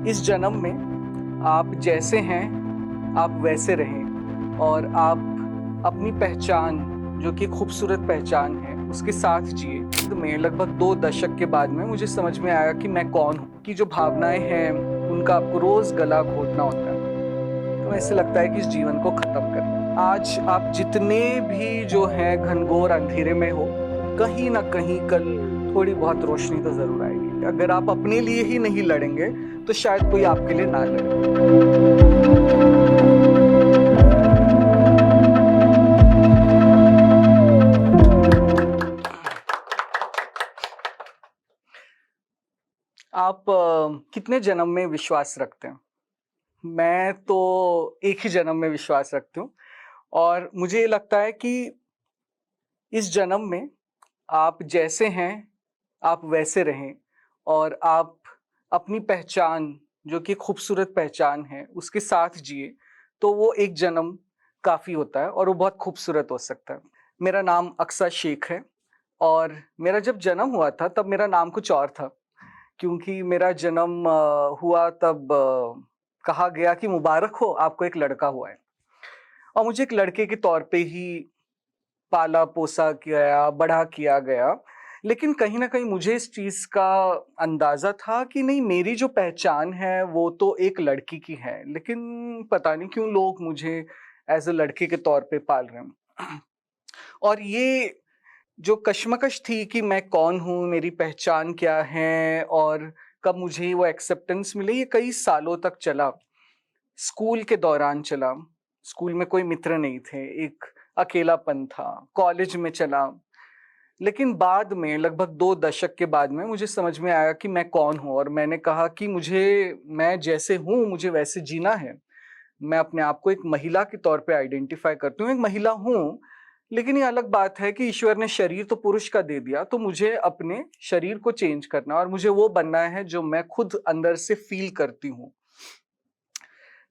इस जन्म में आप जैसे हैं, आप वैसे रहें और आप अपनी पहचान, जो कि खूबसूरत पहचान है, उसके साथ जिए। में लगभग 2 दशक के बाद में मुझे समझ में आया कि मैं कौन हूँ, कि जो भावनाएँ हैं, उनका आपको रोज़ गला घोटना होता है। तो ऐसे लगता है कि इस जीवन को ख़त्म कर दें। आज आप जितने भी जो हैं घनघोर अंधेरे में हो, कहीं न कहीं कल थोड़ी बहुत रोशनी तो ज़रूर आएगी। अगर आप अपने लिए ही नहीं लड़ेंगे, तो शायद कोई आपके लिए ना लड़े। आप कितने जन्म में विश्वास रखते हैं? मैं तो एक ही जन्म में विश्वास रखती हूँ और मुझे ये लगता है कि इस जन्म में आप जैसे हैं, आप वैसे रहें और आप अपनी पहचान, जो कि खूबसूरत पहचान है, उसके साथ जिए, तो वो एक जन्म काफ़ी होता है और वो बहुत खूबसूरत हो सकता है। मेरा नाम अक्सा शेख है और मेरा जब जन्म हुआ था, तब मेरा नाम कुछ और था। क्योंकि मेरा जन्म हुआ तब कहा गया कि मुबारक हो, आपको एक लड़का हुआ है और मुझे एक लड़के के तौर पे ही पाला-पोसा गया, बड़ा किया गया। लेकिन कहीं न कहीं मुझे इस चीज़ का अंदाज़ा था कि नहीं, मेरी जो पहचान है वो तो एक लड़की की है, लेकिन पता नहीं क्यों लोग मुझे एज़ अ लड़के के तौर पे पाल रहे हैं। और ये जो कशमकश थी कि मैं कौन हूँ, मेरी पहचान क्या है और कब मुझे वो एक्सेप्टेंस मिले, ये कई सालों तक चला। स्कूल के दौरान चला, स्कूल में कोई मित्र नहीं थे, एक अकेलापन था, कॉलेज में चला। लेकिन बाद में लगभग 2 दशक के बाद में मुझे समझ में आया कि मैं कौन हूँ और मैंने कहा कि मैं जैसे हूँ, मुझे वैसे जीना है। मैं अपने आप को एक महिला के तौर पे आइडेंटिफ़ाई करती हूँ, एक महिला हूँ, लेकिन ये अलग बात है कि ईश्वर ने शरीर तो पुरुष का दे दिया, तो मुझे अपने शरीर को चेंज करना है और मुझे वो बनना है जो मैं खुद अंदर से फ़ील करती हूँ।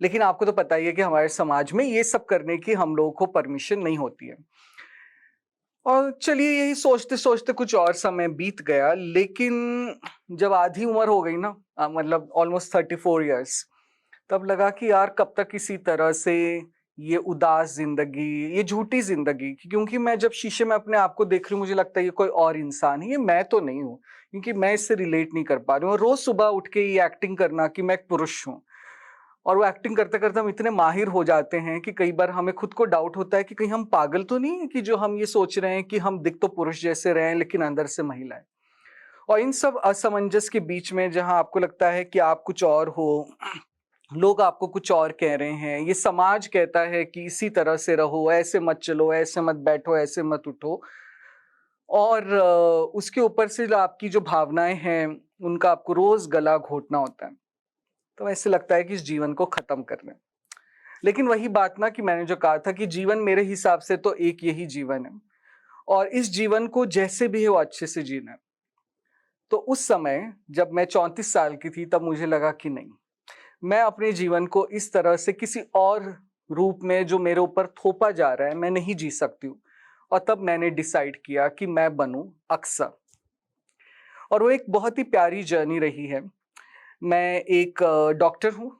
लेकिन आपको तो पता ही है कि हमारे समाज में ये सब करने की हम लोगों को परमिशन नहीं होती है। और चलिए यही सोचते-सोचते कुछ और समय बीत गया, लेकिन जब आधी उम्र हो गई ना, मतलब ऑलमोस्ट 34 इयर्स, तब लगा कि यार कब तक इसी तरह से ये उदास ज़िंदगी, ये झूठी ज़िंदगी, क्योंकि मैं जब शीशे में अपने आप को देख रही हूँ, मुझे लगता है ये कोई और इंसान है, ये मैं तो नहीं हूँ, क्योंकि मैं इससे रिलेट नहीं कर पा रही हूँ और रोज़ सुबह उठ के ये एक्टिंग करना कि मैं एक पुरुष हूँ। और वो एक्टिंग करते-करते हम इतने माहिर हो जाते हैं कि कई बार हमें खुद को डाउट होता है कि कहीं हम पागल तो नहीं हैं कि जो हम ये सोच रहे हैं कि हम दिख तो पुरुष जैसे रहे हैं लेकिन अंदर से महिला हैं। और इन सब असमंजस के बीच में जहाँ आपको लगता है कि आप कुछ और हो, लोग आपको कुछ और कह रहे हैं, ये समाज कहता है कि इसी तरह से रहो, ऐसे मत चलो, ऐसे मत बैठो, ऐसे मत उठो और उसके ऊपर से जो आपकी जो भावनाएँ हैं, उनका आपको रोज़ गला घोटना होता है। तो ऐसे लगता है कि इस जीवन को खत्म कर दें। लेकिन वही बात ना कि मैंने जो कहा था कि जीवन मेरे हिसाब से तो एक यही जीवन है और इस जीवन को जैसे भी है वो अच्छे से जीना है। तो उस समय जब मैं 34 साल की थी, तब मुझे लगा कि नहीं, मैं अपने जीवन को इस तरह से किसी और रूप में जो मेरे ऊपर थोपा जा रहा है, मैं नहीं जी सकती हूँ। और तब मैंने डिसाइड किया कि मैं बनूँ अक्सा। और वो एक बहुत ही प्यारी जर्नी रही है। मैं एक डॉक्टर हूँ,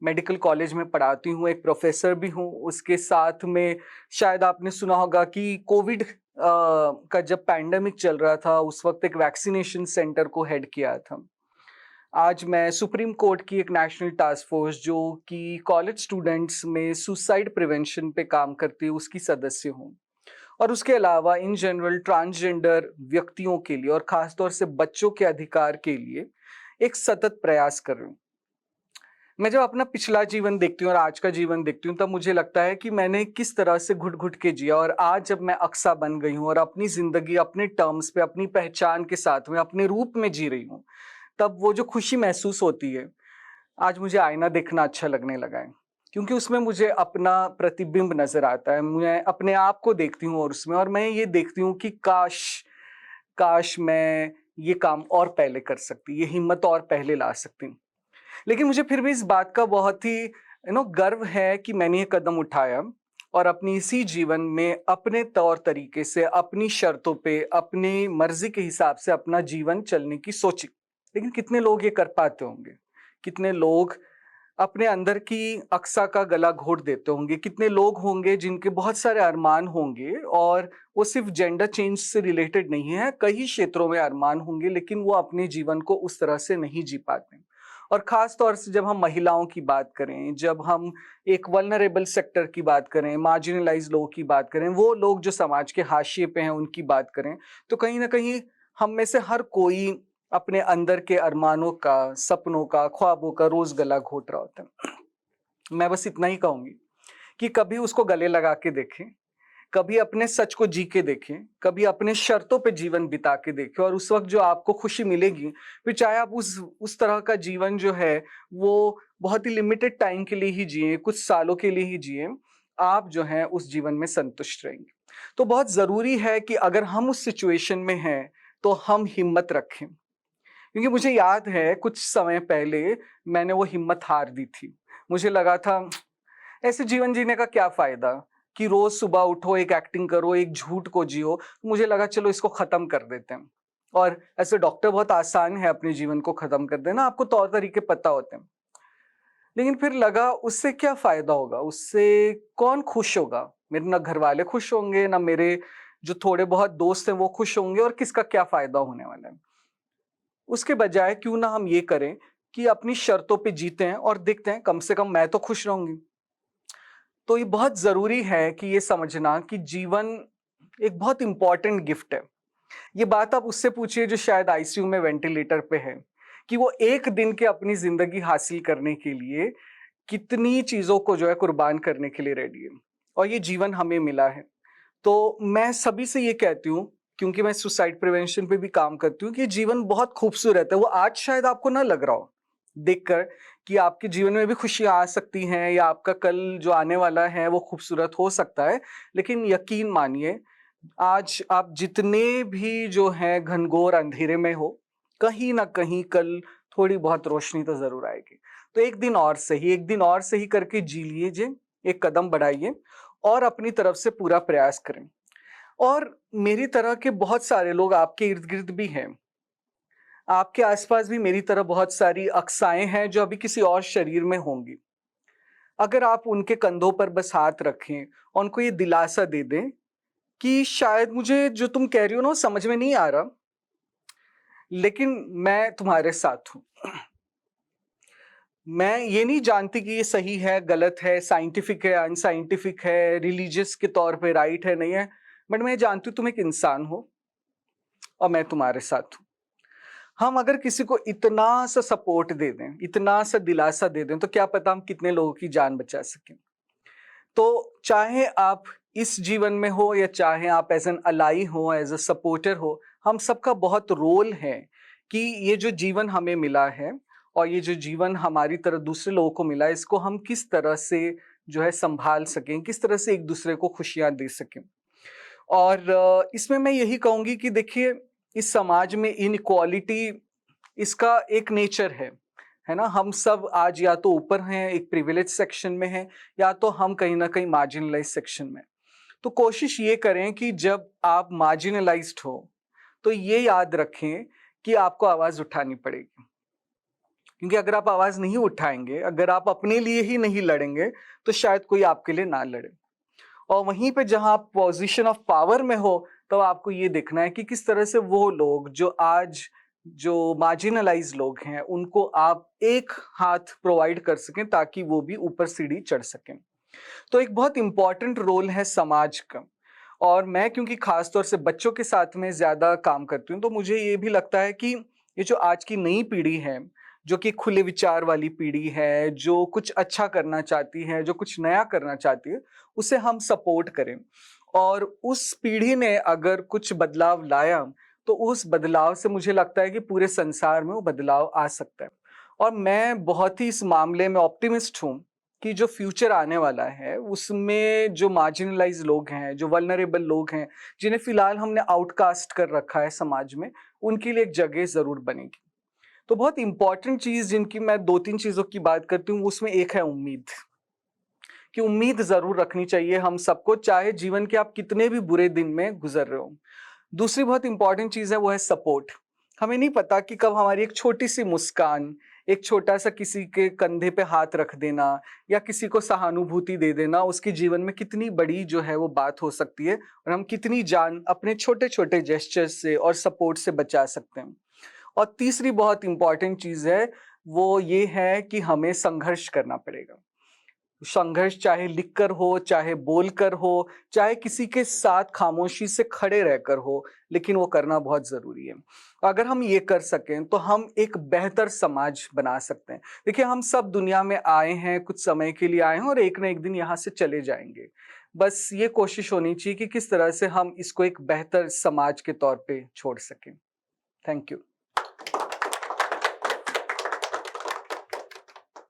मेडिकल कॉलेज में पढ़ाती हूँ, एक प्रोफ़ेसर भी हूँ। उसके साथ में शायद आपने सुना होगा कि कोविड का जब पैंडेमिक चल रहा था, उस वक़्त एक वैक्सीनेशन सेंटर को हेड किया था। आज मैं सुप्रीम कोर्ट की एक नेशनल टास्क फ़ोर्स, जो कि कॉलेज स्टूडेंट्स में सुसाइड प्रिवेंशन पे काम करती है, उसकी सदस्य हूँ। और उसके अलावा इन जनरल ट्रांसजेंडर व्यक्तियों के लिए और ख़ास तौर से बच्चों के अधिकार के लिए एक सतत प्रयास कर रही हूँ। मैं जब अपना पिछला जीवन देखती हूँ और आज का जीवन देखती हूँ, तब मुझे लगता है कि मैंने किस तरह से घुट-घुट के जिया और आज जब मैं अक्सा बन गई हूँ और अपनी ज़िंदगी अपने टर्म्स पे, अपनी पहचान के साथ में, अपने रूप में जी रही हूँ, तब वो जो खुशी महसूस होती है, आज मुझे आईना देखना अच्छा लगने लगा है। क्योंकि उसमें मुझे अपना प्रतिबिंब नज़र आता है। मैं अपने आप को देखती हूँ और उसमें, और मैं ये देखती हूँ कि काश, काश मैं ये काम और पहले कर सकती, ये हिम्मत और पहले ला सकती। लेकिन मुझे फिर भी इस बात का बहुत ही गर्व है कि मैंने ये कदम उठाया और अपनी इसी जीवन में अपने तौर तरीके से, अपनी शर्तों पे, अपनी मर्ज़ी के हिसाब से अपना जीवन चलने की सोची। लेकिन कितने लोग ये कर पाते होंगे? कितने लोग अपने अंदर की अक्सा का गला घोट देते होंगे, कितने लोग होंगे जिनके बहुत सारे अरमान होंगे और वो सिर्फ जेंडर चेंज से रिलेटेड नहीं है, कई क्षेत्रों में अरमान होंगे लेकिन वो अपने जीवन को उस तरह से नहीं जी पाते। और खास तौर से जब हम महिलाओं की बात करें, जब हम एक वल्नरेबल सेक्टर की बात करें, मार्जिनलाइज्ड लोगों की बात करें, वो लोग जो समाज के हाशिए पे हैं उनकी बात करें, तो कहीं न कहीं हम में से हर कोई अपने अंदर के अरमानों का, सपनों का, ख्वाबों का रोज़ गला घोट रहा होता है। मैं बस इतना ही कहूँगी कि कभी उसको गले लगा के देखें, कभी अपने सच को जी के देखें, कभी अपने शर्तों पे जीवन बिता के देखें और उस वक़्त जो आपको खुशी मिलेगी, फिर चाहे आप उस तरह का जीवन जो है, वो बहुत ही लिमिटेड टाइम के लिए ही जिएँ, कुछ सालों के लिए ही जिएँ, आप जो हैं उस जीवन में संतुष्ट रहेंगे। तो बहुत ज़रूरी है कि अगर हम उस सिचुएशन में हैं, तो हम हिम्मत रखें। क्योंकि मुझे याद है कुछ समय पहले मैंने वो हिम्मत हार दी थी। मुझे लगा था ऐसे जीवन जीने का क्या फ़ायदा कि रोज़ सुबह उठो, एक एक्टिंग करो, एक झूठ को जियो। मुझे लगा चलो इसको ख़त्म कर देते हैं। और ऐसे डॉक्टर बहुत आसान है अपने जीवन को ख़त्म कर देना, आपको तौर तरीके पता होते हैं। लेकिन फिर लगा उससे क्या फ़ायदा होगा? उससे कौन खुश होगा? मेरे ना घरवाले खुश होंगे, ना मेरे जो थोड़े बहुत दोस्त हैं वो खुश होंगे और किसका क्या फ़ायदा होने वाला है? उसके बजाय क्यों ना हम ये करें कि अपनी शर्तों पे जीते हैं और देखते हैं कम से कम मैं तो खुश रहूंगी। तो ये बहुत जरूरी है कि ये समझना कि जीवन एक बहुत इंपॉर्टेंट गिफ्ट है। ये बात आप उससे पूछिए जो शायद आईसीयू में वेंटिलेटर पे है, कि वो एक दिन के अपनी जिंदगी हासिल करने के लिए कितनी चीजों को जो है कुर्बान करने के लिए रेडी है। और ये जीवन हमें मिला है। तो मैं सभी से ये कहती हूँ, क्योंकि मैं सुसाइड प्रिवेंशन पे भी काम करती हूँ, कि जीवन बहुत खूबसूरत है। वो आज शायद आपको ना लग रहा हो देखकर कि आपके जीवन में भी खुशियाँ आ सकती हैं या आपका कल जो आने वाला है वो खूबसूरत हो सकता है। लेकिन यकीन मानिए, आज आप जितने भी जो हैं घनघोर अंधेरे में हो, कहीं न कहीं कल थोड़ी बहुत रोशनी तो ज़रूर आएगी। तो एक दिन और सही करके जी लीजिए, एक कदम बढ़ाइए और अपनी तरफ से पूरा प्रयास करें। और मेरी तरह के बहुत सारे लोग आपके इर्द-गिर्द भी हैं। आपके आस-पास भी मेरी तरह बहुत सारी अक्साएँ हैं जो अभी किसी और शरीर में होंगी। अगर आप उनके कंधों पर बस हाथ रखें और उनको ये दिलासा दे दें कि शायद मुझे जो तुम कह रही हो ना वो समझ में नहीं आ रहा, लेकिन मैं तुम्हारे साथ हूँ। मैं ये नहीं जानती कि ये सही है, गलत है, साइंटिफिक है, अनसाइंटिफिक है, रिलीजियस के तौर पे राइट है, नहीं है, बट मैं जानती हूँ तुम एक इंसान हो और मैं तुम्हारे साथ हूँ। हम अगर किसी को इतना सा सपोर्ट दे दें, इतना सा दिलासा दे दें, तो क्या पता हम कितने लोगों की जान बचा सकें। तो चाहे आप इस जीवन में हो या चाहे आप एज़ एन अलाई हो, एज़ अ सपोर्टर हो, हम सबका बहुत रोल है कि ये जो जीवन हमें मिला है और ये जो जीवन हमारी तरह दूसरे लोगों को मिला है, इसको हम किस तरह से जो है सँभाल सकें, किस तरह से एक-दूसरे को खुशियाँ दे सकें। और इसमें मैं यही कहूँगी कि देखिए, इस समाज में इनइक्वालिटी इसका एक नेचर है ना? हम सब आज या तो ऊपर हैं, एक प्रिविलेज सेक्शन में हैं, या तो हम कहीं न कहीं मार्जिनलाइज़ सेक्शन में। तो कोशिश ये करें कि जब आप मार्जिनलाइज़्ड हो, तो ये याद रखें कि आपको आवाज़ उठानी पड़ेगी। क्योंकि अगर आप आवाज़ नहीं उठाएँगे, अगर आप अपने लिए ही नहीं लड़ेंगे, तो शायद कोई आपके लिए ना लड़े। और वहीं पे जहाँ आप पोज़ीशन ऑफ पावर में हो, तो आपको ये देखना है कि किस तरह से वो लोग जो आज जो मार्जिनलाइज़्ड लोग हैं, उनको आप एक हाथ प्रोवाइड कर सकें ताकि वो भी ऊपर सीढ़ी चढ़ सकें। तो एक बहुत इम्पोर्टेंट रोल है समाज का। और मैं क्योंकि ख़ास तौर से बच्चों के साथ में ज़्यादा काम करती हूँ, तो मुझे ये भी लगता है कि ये जो आज की नई पीढ़ी है, जो कि खुले विचार वाली पीढ़ी है, जो कुछ अच्छा करना चाहती है, जो कुछ नया करना चाहती है, उसे हम सपोर्ट करें। और उस पीढ़ी ने अगर कुछ बदलाव लाया, तो उस बदलाव से मुझे लगता है कि पूरे संसार में वो बदलाव आ सकता है। और मैं बहुत ही इस मामले में ऑप्टिमिस्ट हूँ कि जो फ्यूचर आने वाला है, उसमें जो मार्जिनलाइज़्ड लोग हैं, जो वल्नरेबल लोग हैं, जिन्हें फ़िलहाल हमने आउटकास्ट कर रखा है समाज में, उनके लिए एक जगह ज़रूर बनेगी। तो बहुत इम्पोर्टेंट चीज़ जिनकी मैं 2-3 चीज़ों की बात करती हूँ, उसमें एक है उम्मीद, कि उम्मीद ज़रूर रखनी चाहिए हम सबको, चाहे जीवन के आप कितने भी बुरे दिन में गुज़र रहे हो। दूसरी बहुत इम्पोर्टेंट चीज़ है, वो है सपोर्ट। हमें नहीं पता कि कब हमारी एक छोटी-सी मुस्कान, एक छोटा-सा किसी के कंधे पे हाथ रख देना या किसी को सहानुभूति दे देना, उसके जीवन में कितनी बड़ी जो है वो बात हो सकती है और हम कितनी जान अपने छोटे-छोटे जेस्चर्स से और सपोर्ट से बचा सकते हैं। और तीसरी बहुत इम्पोर्टेंट चीज़ है, वो ये है कि हमें संघर्ष करना पड़ेगा। संघर्ष चाहे लिखकर हो, चाहे बोलकर हो, चाहे किसी के साथ खामोशी से खड़े रहकर हो, लेकिन वो करना बहुत ज़रूरी है। अगर हम ये कर सकें, तो हम एक बेहतर समाज बना सकते हैं। देखिए, हम सब दुनिया में आए हैं, कुछ समय के लिए आए हैं और एक ना एक दिन यहाँ से चले जाएँगे। बस ये कोशिश होनी चाहिए कि किस तरह से हम इसको एक बेहतर समाज के तौर पे छोड़ सकें। Thank you.